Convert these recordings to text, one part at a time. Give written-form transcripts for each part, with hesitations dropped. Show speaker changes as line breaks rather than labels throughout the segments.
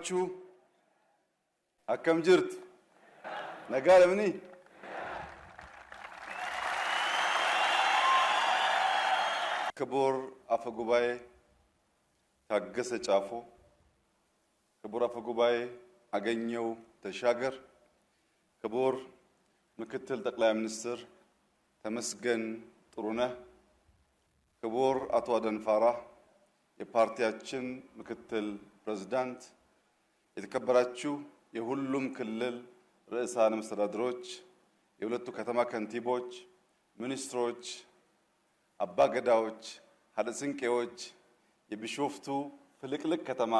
ዋላችሁ አከም ጅርት ነጋ ለምኒ ክቡር አፈ ጉባኤ ታገሰ ጫፎ፣ ክቡር አፈ ጉባኤ አገኘው ተሻገር፣ ክቡር ምክትል ጠቅላይ ሚኒስትር ተመስገን ጥሩነህ፣ ክቡር አቶ አደንፋራ የፓርቲያችን ምክትል ፕሬዝዳንት፣ የተከበራችሁ የሁሉም ክልል ርዕሳነ መስተዳድሮች፣ የሁለቱ ከተማ ከንቲቦች፣ ሚኒስትሮች፣ አባገዳዎች፣ ሀደስንቄዎች፣ የቢሾፍቱ ፍልቅልቅ ከተማ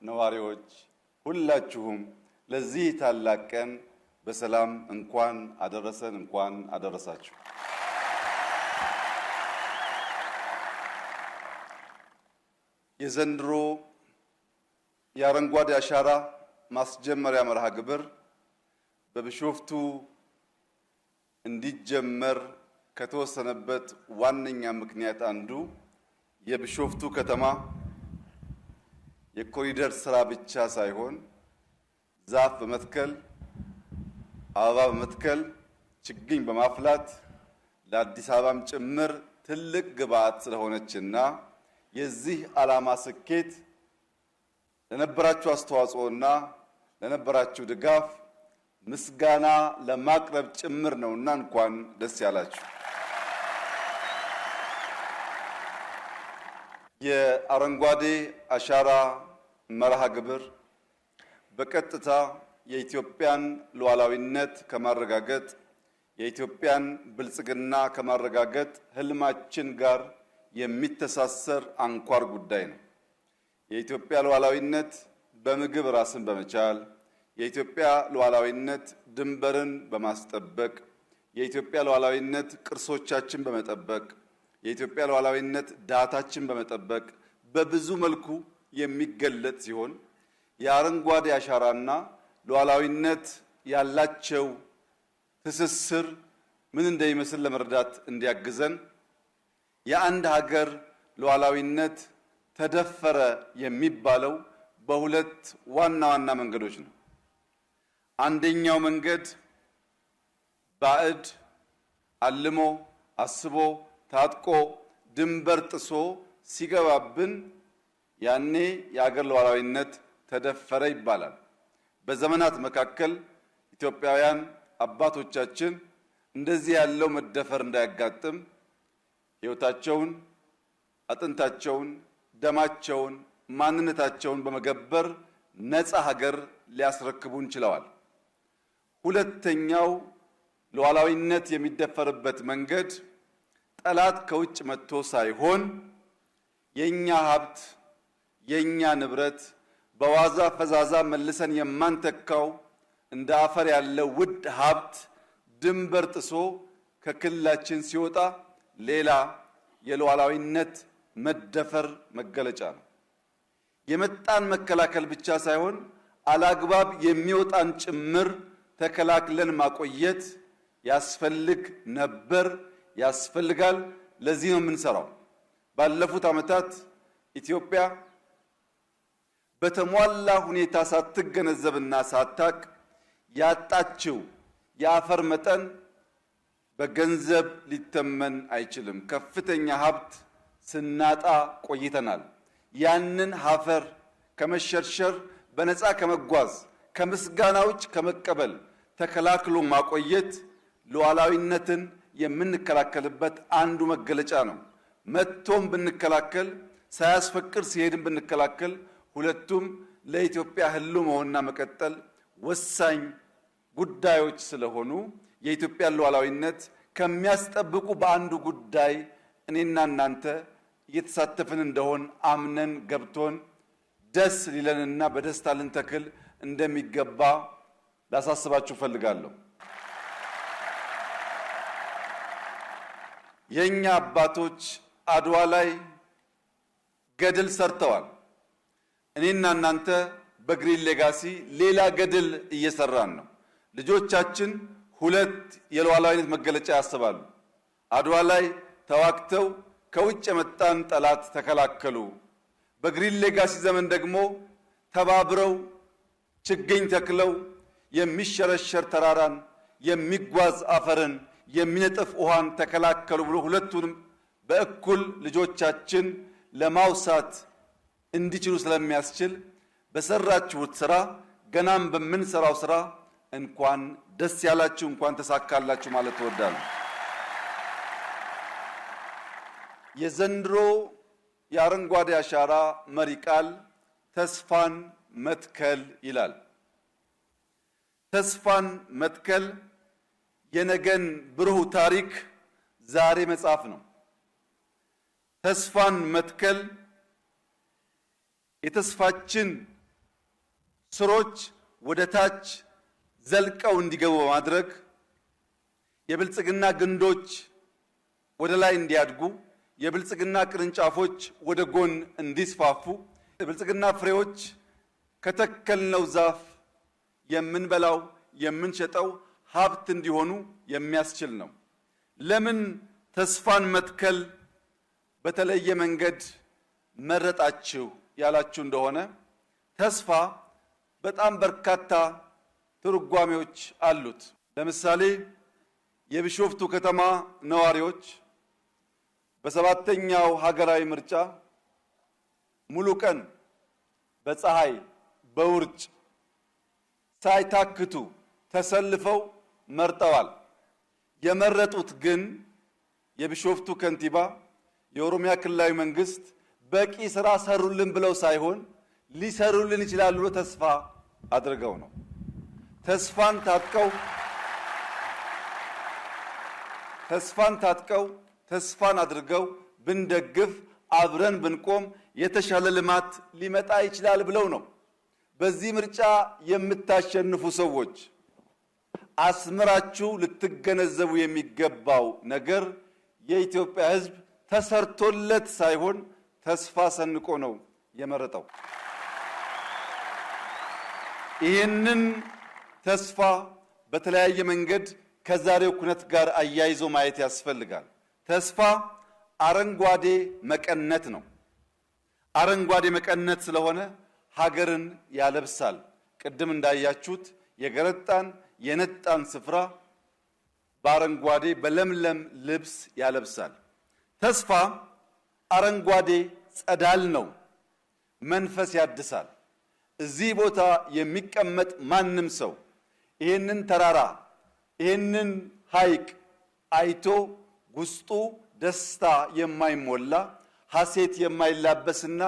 ነዋሪዎች ሁላችሁም ለዚህ ታላቅ ቀን በሰላም እንኳን አደረሰን፣ እንኳን አደረሳችሁ። የዘንድሮ የአረንጓዴ አሻራ ማስጀመሪያ መርሃ ግብር በቢሾፍቱ እንዲጀመር ከተወሰነበት ዋነኛ ምክንያት አንዱ የቢሾፍቱ ከተማ የኮሪደር ስራ ብቻ ሳይሆን ዛፍ በመትከል አበባ በመትከል ችግኝ በማፍላት ለአዲስ አበባም ጭምር ትልቅ ግብዓት ስለሆነችና የዚህ ዓላማ ስኬት ለነበራችሁ አስተዋጽኦና ለነበራችሁ ድጋፍ ምስጋና ለማቅረብ ጭምር ነውና እንኳን ደስ ያላችሁ። የአረንጓዴ አሻራ መርሃ ግብር በቀጥታ የኢትዮጵያን ሉዓላዊነት ከማረጋገጥ የኢትዮጵያን ብልጽግና ከማረጋገጥ ህልማችን ጋር የሚተሳሰር አንኳር ጉዳይ ነው። የኢትዮጵያ ሉዓላዊነት በምግብ ራስን በመቻል፣ የኢትዮጵያ ሉዓላዊነት ድንበርን በማስጠበቅ፣ የኢትዮጵያ ሉዓላዊነት ቅርሶቻችን በመጠበቅ፣ የኢትዮጵያ ሉዓላዊነት ዳታችን በመጠበቅ በብዙ መልኩ የሚገለጥ ሲሆን የአረንጓዴ አሻራና ሉዓላዊነት ያላቸው ትስስር ምን እንደሚመስል ለመረዳት እንዲያግዘን የአንድ ሀገር ሉዓላዊነት ተደፈረ የሚባለው በሁለት ዋና ዋና መንገዶች ነው። አንደኛው መንገድ ባዕድ አልሞ አስቦ ታጥቆ ድንበር ጥሶ ሲገባብን ያኔ የሀገር ሉዓላዊነት ተደፈረ ይባላል። በዘመናት መካከል ኢትዮጵያውያን አባቶቻችን እንደዚህ ያለው መደፈር እንዳያጋጥም ሕይወታቸውን፣ አጥንታቸውን፣ ደማቸውን፣ ማንነታቸውን በመገበር ነፃ ሀገር ሊያስረክቡን ችለዋል። ሁለተኛው ሉዓላዊነት የሚደፈርበት መንገድ ጠላት ከውጭ መጥቶ ሳይሆን የኛ ሀብት የኛ ንብረት በዋዛ ፈዛዛ መልሰን የማንተካው እንደ አፈር ያለው ውድ ሀብት ድንበር ጥሶ ከክልላችን ሲወጣ ሌላ የሉዓላዊነት መደፈር መገለጫ ነው። የመጣን መከላከል ብቻ ሳይሆን አላግባብ የሚወጣን ጭምር ተከላክለን ማቆየት ያስፈልግ ነበር፣ ያስፈልጋል። ለዚህ ነው የምንሰራው። ባለፉት ዓመታት ኢትዮጵያ በተሟላ ሁኔታ ሳትገነዘብና ሳታቅ ያጣችው የአፈር መጠን በገንዘብ ሊተመን አይችልም። ከፍተኛ ሀብት ስናጣ ቆይተናል። ያንን አፈር ከመሸርሸር በነፃ ከመጓዝ ከምስጋና ውጭ ከመቀበል ተከላክሎ ማቆየት ሉዓላዊነትን የምንከላከልበት አንዱ መገለጫ ነው። መጥቶም ብንከላከል ሳያስፈቅድ ሲሄድም ብንከላከል ሁለቱም ለኢትዮጵያ ህልው መሆንና መቀጠል ወሳኝ ጉዳዮች ስለሆኑ የኢትዮጵያን ሉዓላዊነት ከሚያስጠብቁ በአንዱ ጉዳይ እኔና እናንተ እየተሳተፍን እንደሆን አምነን ገብቶን ደስ ሊለንና በደስታ ልንተክል እንደሚገባ ላሳስባችሁ ፈልጋለሁ። የኛ አባቶች አድዋ ላይ ገድል ሰርተዋል። እኔና እናንተ በግሪን ሌጋሲ ሌላ ገድል እየሰራን ነው። ልጆቻችን ሁለት የሉዓላዊነት መገለጫ ያስባሉ። አድዋ ላይ ተዋክተው ከውጭ የመጣን ጠላት ተከላከሉ። በግሪን ሌጋሲ ዘመን ደግሞ ተባብረው ችግኝ ተክለው የሚሸረሸር ተራራን፣ የሚጓዝ አፈርን፣ የሚነጥፍ ውሃን ተከላከሉ ብሎ ሁለቱንም በእኩል ልጆቻችን ለማውሳት እንዲችሉ ስለሚያስችል በሰራችሁት ስራ ገናም በምንሰራው ስራ እንኳን ደስ ያላችሁ እንኳን ተሳካላችሁ ማለት እወዳለሁ። የዘንድሮ የአረንጓዴ አሻራ መሪ ቃል ተስፋን መትከል ይላል። ተስፋን መትከል የነገን ብሩህ ታሪክ ዛሬ መጻፍ ነው። ተስፋን መትከል የተስፋችን ስሮች ወደ ታች ዘልቀው እንዲገቡ በማድረግ የብልጽግና ግንዶች ወደ ላይ እንዲያድጉ፣ የብልጽግና ቅርንጫፎች ወደ ጎን እንዲስፋፉ፣ የብልጽግና ፍሬዎች ከተከልነው ዛፍ የምንበላው የምንሸጠው ሀብት እንዲሆኑ የሚያስችል ነው። ለምን ተስፋን መትከል በተለየ መንገድ መረጣችሁ ያላችሁ እንደሆነ ተስፋ በጣም በርካታ ትርጓሜዎች አሉት። ለምሳሌ የቢሾፍቱ ከተማ ነዋሪዎች በሰባተኛው ሀገራዊ ምርጫ ሙሉ ቀን በፀሐይ በውርጭ ሳይታክቱ ተሰልፈው መርጠዋል። የመረጡት ግን የቢሾፍቱ ከንቲባ፣ የኦሮሚያ ክልላዊ መንግስት በቂ ስራ ሰሩልን ብለው ሳይሆን ሊሰሩልን ይችላሉ ብሎ ተስፋ አድርገው ነው። ተስፋን ታጥቀው ተስፋን አድርገው ብንደግፍ አብረን ብንቆም የተሻለ ልማት ሊመጣ ይችላል ብለው ነው። በዚህ ምርጫ የምታሸንፉ ሰዎች አስምራችሁ ልትገነዘቡ የሚገባው ነገር የኢትዮጵያ ሕዝብ ተሰርቶለት ሳይሆን ተስፋ ሰንቆ ነው የመረጠው። ይህንን ተስፋ በተለያየ መንገድ ከዛሬው ኩነት ጋር አያይዞ ማየት ያስፈልጋል። ተስፋ አረንጓዴ መቀነት ነው። አረንጓዴ መቀነት ስለሆነ ሀገርን ያለብሳል። ቅድም እንዳያችሁት የገረጣን የነጣን ስፍራ በአረንጓዴ በለምለም ልብስ ያለብሳል። ተስፋ አረንጓዴ ጸዳል ነው፣ መንፈስ ያድሳል። እዚህ ቦታ የሚቀመጥ ማንም ሰው ይህንን ተራራ ይህንን ሐይቅ አይቶ ውስጡ ደስታ የማይሞላ ሐሴት የማይላበስና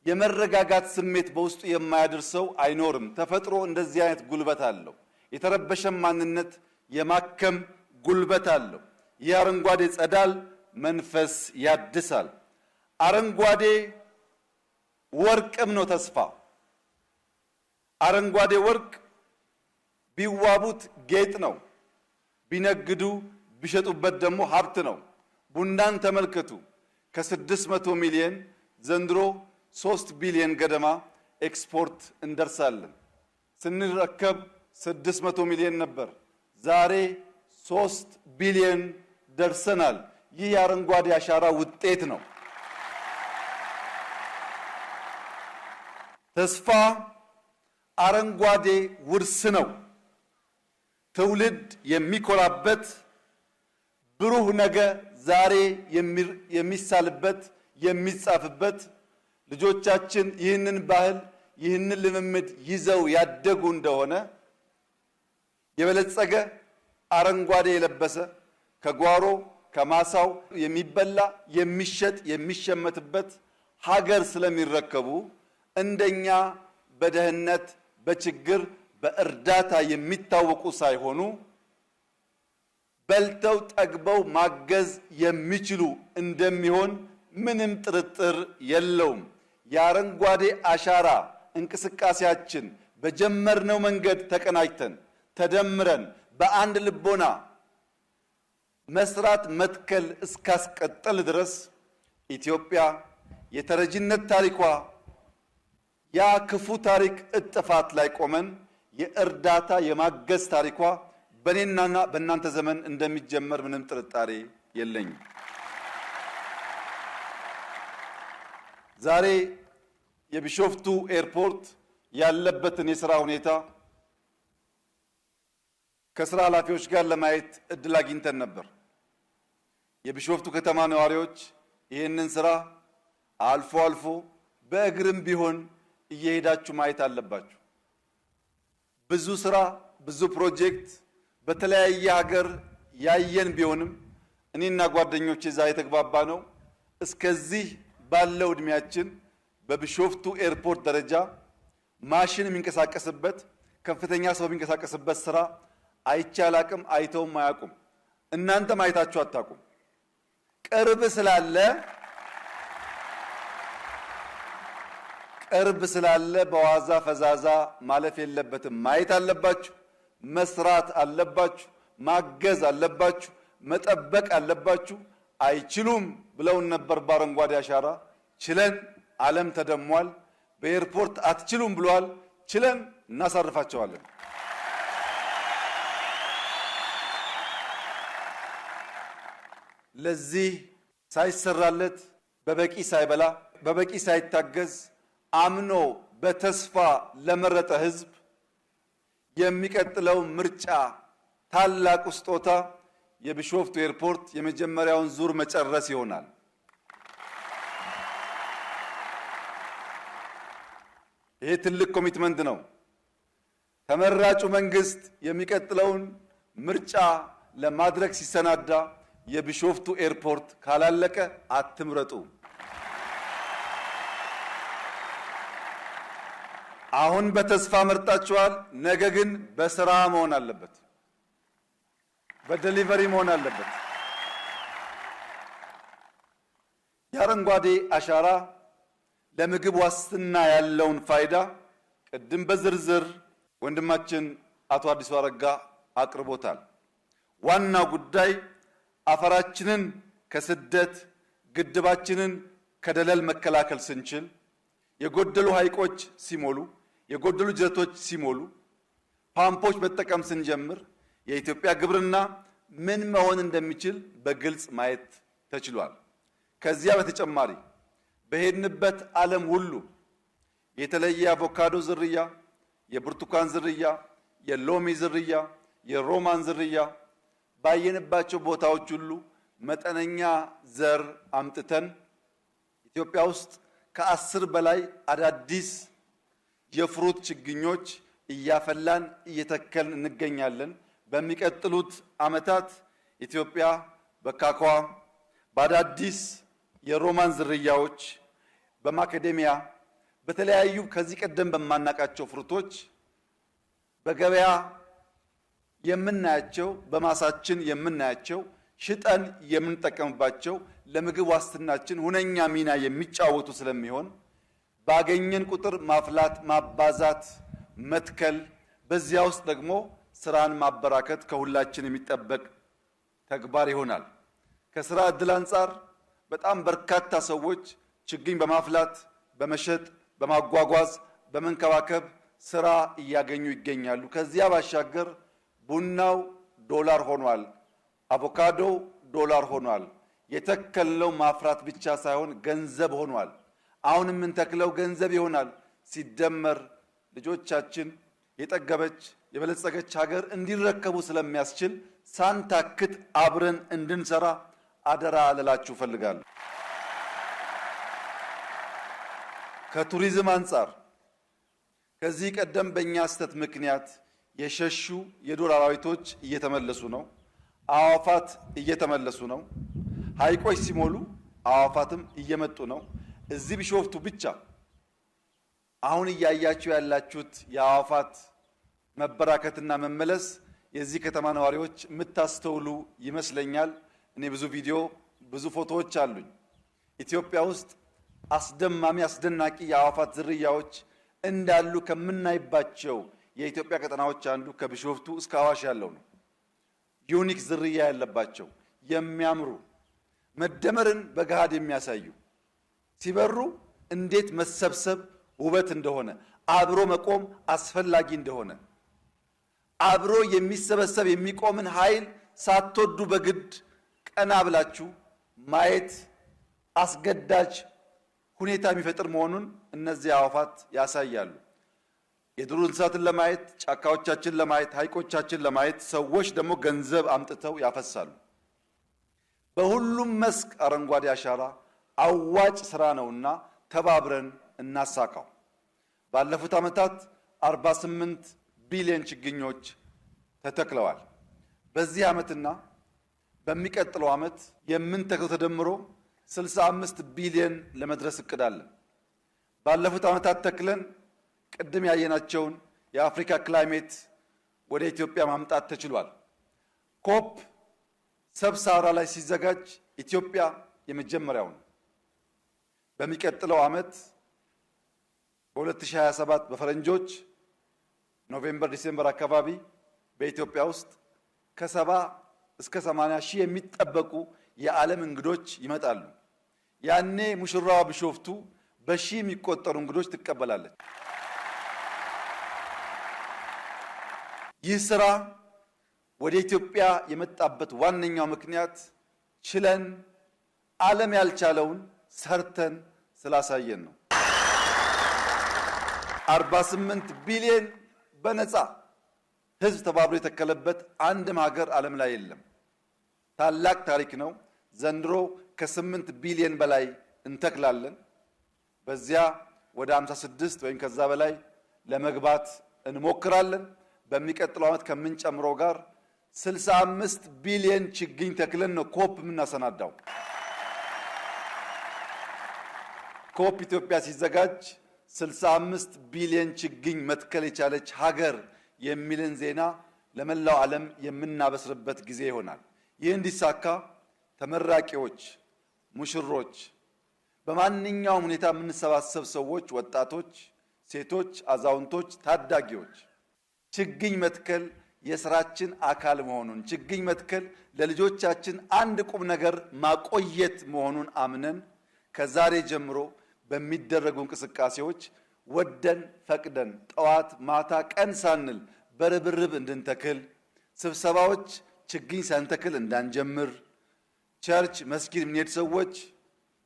የመረጋጋት ስሜት በውስጡ የማያድርሰው አይኖርም። ተፈጥሮ እንደዚህ አይነት ጉልበት አለው። የተረበሸ ማንነት የማከም ጉልበት አለው። ይህ አረንጓዴ ጸዳል መንፈስ ያድሳል። አረንጓዴ ወርቅም ነው ተስፋ። አረንጓዴ ወርቅ ቢዋቡት ጌጥ ነው፣ ቢነግዱ ቢሸጡበት ደግሞ ሀብት ነው። ቡናን ተመልከቱ። ከ600 ሚሊዮን ዘንድሮ 3 ቢሊዮን ገደማ ኤክስፖርት እንደርሳለን። ስንረከብ 600 ሚሊዮን ነበር፣ ዛሬ 3 ቢሊዮን ደርሰናል። ይህ የአረንጓዴ አሻራ ውጤት ነው። ተስፋ አረንጓዴ ውርስ ነው። ትውልድ የሚኮራበት ብሩህ ነገ ዛሬ የሚሳልበት የሚጻፍበት፣ ልጆቻችን ይህንን ባህል ይህንን ልምምድ ይዘው ያደጉ እንደሆነ የበለጸገ አረንጓዴ የለበሰ ከጓሮ ከማሳው የሚበላ የሚሸጥ የሚሸመትበት ሀገር ስለሚረከቡ እንደኛ በደህንነት በችግር በእርዳታ የሚታወቁ ሳይሆኑ በልተው ጠግበው ማገዝ የሚችሉ እንደሚሆን ምንም ጥርጥር የለውም። የአረንጓዴ አሻራ እንቅስቃሴያችን በጀመርነው መንገድ ተቀናጅተን ተደምረን በአንድ ልቦና መስራት መትከል እስካስቀጠል ድረስ ኢትዮጵያ የተረጂነት ታሪኳ ያ ክፉ ታሪክ እጥፋት ላይ ቆመን የእርዳታ የማገዝ ታሪኳ በእኔና በእናንተ ዘመን እንደሚጀመር ምንም ጥርጣሬ የለኝም። ዛሬ የቢሾፍቱ ኤርፖርት ያለበትን የሥራ ሁኔታ ከሥራ ኃላፊዎች ጋር ለማየት እድል አግኝተን ነበር። የቢሾፍቱ ከተማ ነዋሪዎች ይህንን ሥራ አልፎ አልፎ በእግርም ቢሆን እየሄዳችሁ ማየት አለባችሁ። ብዙ ሥራ፣ ብዙ ፕሮጀክት በተለያየ ሀገር ያየን ቢሆንም እኔና ጓደኞቼ እዛ የተግባባ ነው እስከዚህ ባለው እድሜያችን በቢሾፍቱ ኤርፖርት ደረጃ ማሽን የሚንቀሳቀስበት ከፍተኛ ሰው የሚንቀሳቀስበት ሥራ አይቼ አላቅም፣ አይተውም አያውቁም። እናንተም አይታችሁ አታውቁም። ቅርብ ስላለ በዋዛ ፈዛዛ ማለፍ የለበትም። ማየት አለባችሁ፣ መስራት አለባችሁ፣ ማገዝ አለባችሁ፣ መጠበቅ አለባችሁ። አይችሉም ብለውን ነበር በአረንጓዴ አሻራ። ችለን ዓለም ተደሟል። በኤርፖርት አትችሉም ብለዋል። ችለን እናሳርፋቸዋለን። ለዚህ ሳይሰራለት በበቂ ሳይበላ በበቂ ሳይታገዝ አምኖ በተስፋ ለመረጠ ሕዝብ የሚቀጥለው ምርጫ ታላቁ ስጦታ የቢሾፍቱ ኤርፖርት የመጀመሪያውን ዙር መጨረስ ይሆናል። ይህ ትልቅ ኮሚትመንት ነው። ተመራጩ መንግስት የሚቀጥለውን ምርጫ ለማድረግ ሲሰናዳ የቢሾፍቱ ኤርፖርት ካላለቀ አትምረጡ። አሁን በተስፋ መርጣችኋል። ነገ ግን በስራ መሆን አለበት፣ በዴሊቨሪ መሆን አለበት። የአረንጓዴ አሻራ ለምግብ ዋስትና ያለውን ፋይዳ ቅድም በዝርዝር ወንድማችን አቶ አዲሱ አረጋ አቅርቦታል። ዋናው ጉዳይ አፈራችንን ከስደት ግድባችንን ከደለል መከላከል ስንችል የጎደሉ ሐይቆች ሲሞሉ የጎደሉ ጀቶች ሲሞሉ ፓምፖች መጠቀም ስንጀምር የኢትዮጵያ ግብርና ምን መሆን እንደሚችል በግልጽ ማየት ተችሏል። ከዚያ በተጨማሪ በሄድንበት ዓለም ሁሉ የተለየ አቮካዶ ዝርያ፣ የብርቱካን ዝርያ፣ የሎሚ ዝርያ፣ የሮማን ዝርያ ባየንባቸው ቦታዎች ሁሉ መጠነኛ ዘር አምጥተን ኢትዮጵያ ውስጥ ከ10 በላይ አዳዲስ የፍሩት ችግኞች እያፈላን እየተከልን እንገኛለን። በሚቀጥሉት ዓመታት ኢትዮጵያ በካካዋ በአዳዲስ የሮማን ዝርያዎች በማካዴሚያ በተለያዩ ከዚህ ቀደም በማናቃቸው ፍሩቶች በገበያ የምናያቸው በማሳችን የምናያቸው ሽጠን የምንጠቀምባቸው ለምግብ ዋስትናችን ሁነኛ ሚና የሚጫወቱ ስለሚሆን ባገኘን ቁጥር ማፍላት፣ ማባዛት፣ መትከል በዚያ ውስጥ ደግሞ ስራን ማበራከት ከሁላችን የሚጠበቅ ተግባር ይሆናል። ከስራ ዕድል አንጻር በጣም በርካታ ሰዎች ችግኝ በማፍላት በመሸጥ በማጓጓዝ በመንከባከብ ስራ እያገኙ ይገኛሉ። ከዚያ ባሻገር ቡናው ዶላር ሆኗል፣ አቮካዶ ዶላር ሆኗል። የተከልነው ማፍራት ብቻ ሳይሆን ገንዘብ ሆኗል። አሁን የምንተክለው ገንዘብ ይሆናል። ሲደመር ልጆቻችን የጠገበች የበለጸገች ሀገር እንዲረከቡ ስለሚያስችል ሳንታክት አብረን እንድንሰራ አደራ ልላችሁ ፈልጋለሁ። ከቱሪዝም አንጻር ከዚህ ቀደም በእኛ ስህተት ምክንያት የሸሹ የዱር አራዊቶች እየተመለሱ ነው። አዕዋፋት እየተመለሱ ነው። ሐይቆች ሲሞሉ አዕዋፋትም እየመጡ ነው። እዚህ ቢሾፍቱ ብቻ አሁን እያያችሁ ያላችሁት የአዕዋፋት መበራከትና መመለስ የዚህ ከተማ ነዋሪዎች የምታስተውሉ ይመስለኛል። እኔ ብዙ ቪዲዮ ብዙ ፎቶዎች አሉኝ። ኢትዮጵያ ውስጥ አስደማሚ አስደናቂ የአዕዋፋት ዝርያዎች እንዳሉ ከምናይባቸው የኢትዮጵያ ቀጠናዎች አንዱ ከቢሾፍቱ እስከ አዋሽ ያለው ነው። ዩኒክ ዝርያ ያለባቸው የሚያምሩ መደመርን በገሃድ የሚያሳዩ ሲበሩ እንዴት መሰብሰብ ውበት እንደሆነ አብሮ መቆም አስፈላጊ እንደሆነ አብሮ የሚሰበሰብ የሚቆምን ኃይል ሳትወዱ በግድ ቀና ብላችሁ ማየት አስገዳጅ ሁኔታ የሚፈጥር መሆኑን እነዚህ አዕዋፋት ያሳያሉ። የዱር እንስሳትን ለማየት፣ ጫካዎቻችን ለማየት፣ ሐይቆቻችን ለማየት ሰዎች ደግሞ ገንዘብ አምጥተው ያፈሳሉ። በሁሉም መስክ አረንጓዴ አሻራ አዋጭ ስራ ነውና ተባብረን እናሳካው። ባለፉት ዓመታት 48 ቢሊዮን ችግኞች ተተክለዋል። በዚህ ዓመትና በሚቀጥለው ዓመት የምንተክለው ተደምሮ 65 ቢሊዮን ለመድረስ እቅዳለን። ባለፉት ዓመታት ተክለን ቅድም ያየናቸውን የአፍሪካ ክላይሜት ወደ ኢትዮጵያ ማምጣት ተችሏል። ኮፕ ሰብሳራ ላይ ሲዘጋጅ ኢትዮጵያ የመጀመሪያው ነው። በሚቀጥለው ዓመት በ2027 በፈረንጆች ኖቬምበር ዲሴምበር አካባቢ በኢትዮጵያ ውስጥ ከ70 እስከ 80 ሺህ የሚጠበቁ የዓለም እንግዶች ይመጣሉ። ያኔ ሙሽራዋ ቢሾፍቱ በሺህ የሚቆጠሩ እንግዶች ትቀበላለች። ይህ ስራ ወደ ኢትዮጵያ የመጣበት ዋነኛው ምክንያት ችለን ዓለም ያልቻለውን ሰርተን ስላሳየን ነው። 48 ቢሊዮን በነፃ ህዝብ ተባብሮ የተከለበት አንድም ሀገር ዓለም ላይ የለም። ታላቅ ታሪክ ነው። ዘንድሮ ከ8 ቢሊዮን በላይ እንተክላለን። በዚያ ወደ 56 ወይም ከዛ በላይ ለመግባት እንሞክራለን። በሚቀጥለው ዓመት ከምንጨምረው ጋር 65 ቢሊዮን ችግኝ ተክለን ነው ኮፕ የምናሰናዳው። ኮፕ ኢትዮጵያ ሲዘጋጅ 65 ቢሊዮን ችግኝ መትከል የቻለች ሀገር የሚልን ዜና ለመላው ዓለም የምናበስርበት ጊዜ ይሆናል። ይህ እንዲሳካ ተመራቂዎች፣ ሙሽሮች፣ በማንኛውም ሁኔታ የምንሰባሰብ ሰዎች፣ ወጣቶች፣ ሴቶች፣ አዛውንቶች፣ ታዳጊዎች ችግኝ መትከል የስራችን አካል መሆኑን ችግኝ መትከል ለልጆቻችን አንድ ቁም ነገር ማቆየት መሆኑን አምነን ከዛሬ ጀምሮ በሚደረጉ እንቅስቃሴዎች ወደን ፈቅደን ጠዋት ማታ ቀን ሳንል በርብርብ እንድንተክል፣ ስብሰባዎች ችግኝ ሳንተክል እንዳንጀምር፣ ቸርች መስጊድ የምንሄድ ሰዎች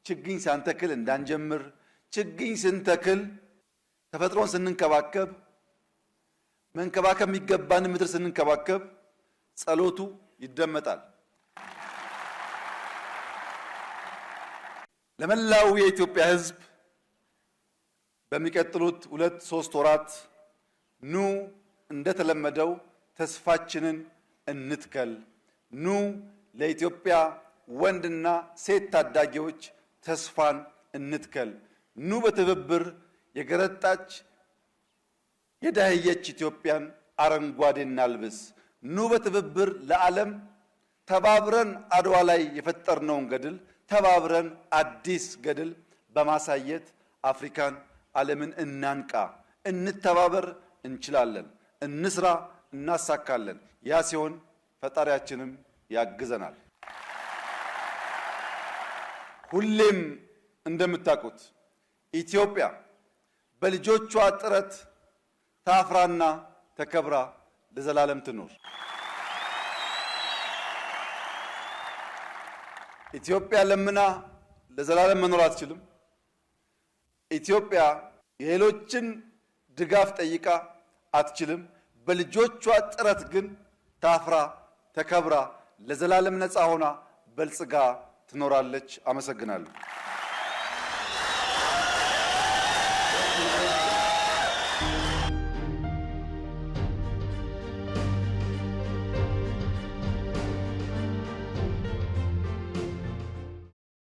ችግኝ ሳንተክል እንዳንጀምር፣ ችግኝ ስንተክል ተፈጥሮን ስንንከባከብ መንከባከብ የሚገባን ምድር ስንንከባከብ ጸሎቱ ይደመጣል። ለመላው የኢትዮጵያ ሕዝብ በሚቀጥሉት 2-3 ወራት ኑ እንደተለመደው ተስፋችንን እንትከል። ኑ ለኢትዮጵያ ወንድና ሴት ታዳጊዎች ተስፋን እንትከል። ኑ በትብብር የገረጣች የዳህየች ኢትዮጵያን አረንጓዴ እናልብስ። ኑ በትብብር ለዓለም ተባብረን አድዋ ላይ የፈጠርነውን ገድል ተባብረን አዲስ ገድል በማሳየት አፍሪካን፣ ዓለምን እናንቃ። እንተባበር፣ እንችላለን። እንስራ፣ እናሳካለን። ያ ሲሆን ፈጣሪያችንም ያግዘናል። ሁሌም እንደምታውቁት ኢትዮጵያ በልጆቿ ጥረት ታፍራና ተከብራ ለዘላለም ትኖር። ኢትዮጵያ ለምና ለዘላለም መኖር አትችልም። ኢትዮጵያ የሌሎችን ድጋፍ ጠይቃ አትችልም። በልጆቿ ጥረት ግን ታፍራ ተከብራ ለዘላለም ነፃ ሆና በልጽጋ ትኖራለች። አመሰግናለሁ።